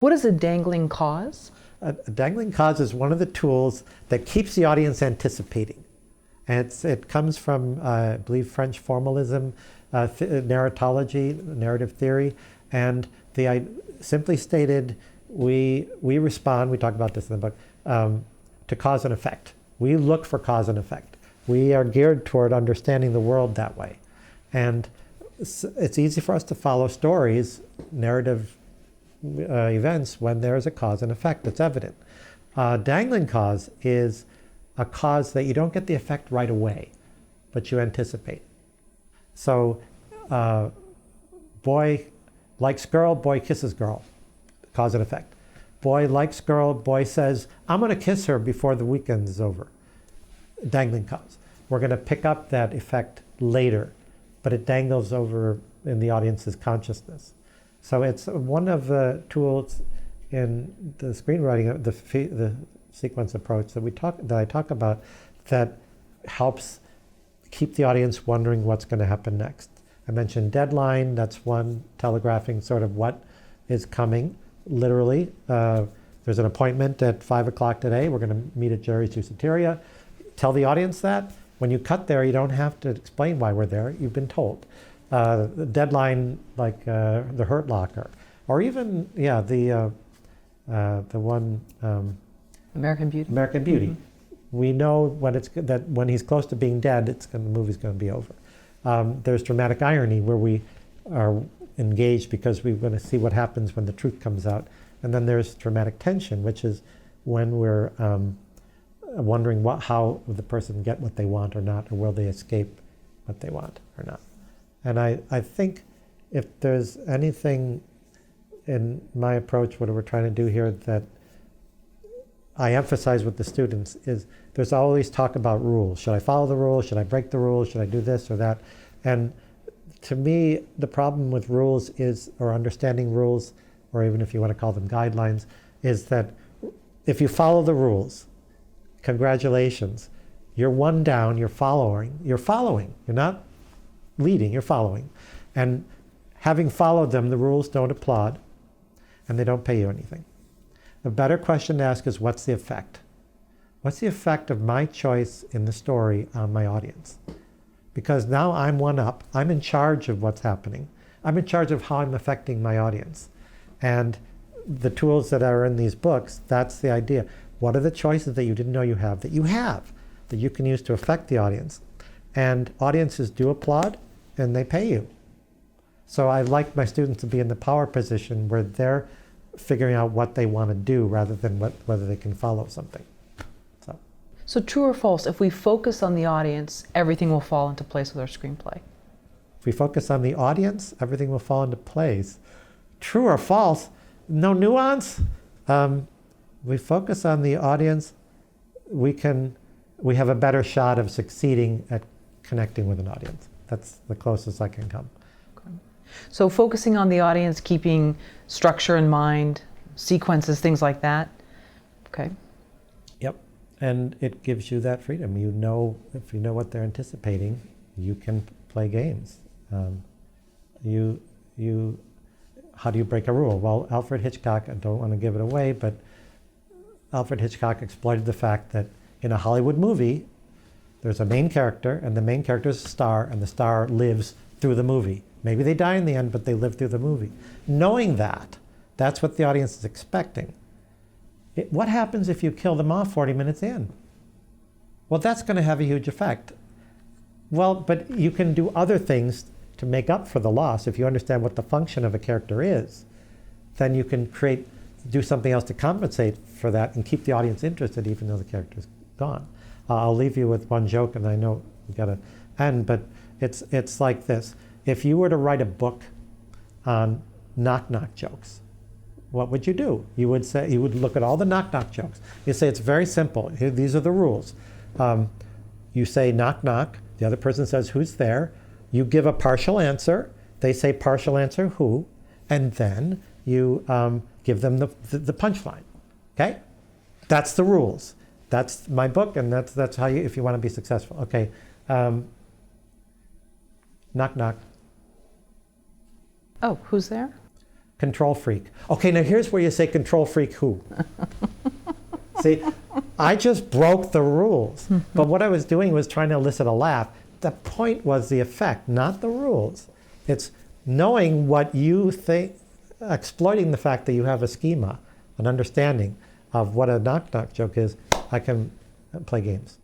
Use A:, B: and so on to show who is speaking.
A: What is a dangling cause?
B: A dangling cause is one of the tools that keeps the audience anticipating. And it comes from, I believe, French formalism, narratology, narrative theory, and simply stated, we respond, we talk about this in the book, to cause and effect. We look for cause and effect. We are geared toward understanding the world that way. And it's easy for us to follow stories, narrative events, when there is a cause and effect that's evident. Dangling cause is a cause that you don't get the effect right away, but you anticipate. So, boy likes girl, boy kisses girl, cause and effect. Boy likes girl, boy says, I'm going to kiss her before the weekend is over. Dangling cause. We're going to pick up that effect later, but it dangles over in the audience's consciousness. So it's one of the tools in the screenwriting, the sequence approach that I talk about, that helps keep the audience wondering what's going to happen next. I mentioned deadline. That's one, telegraphing sort of what is coming, literally. There's an appointment at 5 o'clock today. We're going to meet at Jerry's Juiceteria. Tell the audience that. When you cut there, you don't have to explain why we're there. You've been told. The deadline, like the Hurt Locker, or even the one
A: American Beauty.
B: American Beauty. Mm-hmm. We know when he's close to being dead, the movie's going to be over. There's dramatic irony where we are engaged because we're going to see what happens when the truth comes out, and then there's dramatic tension, which is when we're wondering how will the person get what they want or not, or will they escape what they want or not. And I think if there's anything in my approach, what we're trying to do here, that I emphasize with the students, is there's always talk about rules. Should I follow the rules? Should I break the rules? Should I do this or that? And to me, the problem with rules is, or understanding rules, or even if you want to call them guidelines, is that if you follow the rules, congratulations, you're one down, you're following. You're not leading, you're following. And having followed them, the rules don't applaud, and they don't pay you anything. A better question to ask is, what's the effect? What's the effect of my choice in the story on my audience? Because now I'm one up. I'm in charge of what's happening. I'm in charge of how I'm affecting my audience. And the tools that are in these books, that's the idea. What are the choices that you didn't know you have, that you can use to affect the audience? And audiences do applaud, and they pay you. So I like my students to be in the power position where they're figuring out what they want to do rather than whether they can follow something.
A: So true or false, if we focus on the audience, everything will fall into place with our screenplay?
B: If we focus on the audience, everything will fall into place. True or false? No nuance? We focus on the audience, we have a better shot of succeeding at connecting with an audience. That's the closest I can come.
A: Okay. So focusing on the audience, keeping structure in mind, sequences, things like that. Okay.
B: Yep. And it gives you that freedom. If you know what they're anticipating, you can play games. How do you break a rule? Well, Alfred Hitchcock, I don't want to give it away, but Alfred Hitchcock exploited the fact that in a Hollywood movie, there's a main character, and the main character is a star, and the star lives through the movie. Maybe they die in the end, but they live through the movie. Knowing that, that's what the audience is expecting. What happens if you kill them off 40 minutes in? Well, that's going to have a huge effect. Well, but you can do other things to make up for the loss. If you understand what the function of a character is, then you can do something else to compensate for that and keep the audience interested even though the character's gone. I'll leave you with one joke, and I know we've got to end, but it's like this. If you were to write a book on knock-knock jokes, what would you do? You would look at all the knock-knock jokes. You say, it's very simple. These are the rules. You say knock-knock. The other person says, who's there? You give a partial answer. They say partial answer, who? And then you give them the punchline. Okay? That's the rules. That's my book, and that's how if you want to be successful. Okay. Knock-knock.
A: Oh, who's there?
B: control freak. Okay, now here's where you say control freak who. See, I just broke the rules. But what I was doing was trying to elicit a laugh. The point was the effect, not the rules. It's knowing what you think, exploiting the fact that you have a schema, an understanding of what a knock-knock joke is. I can play games.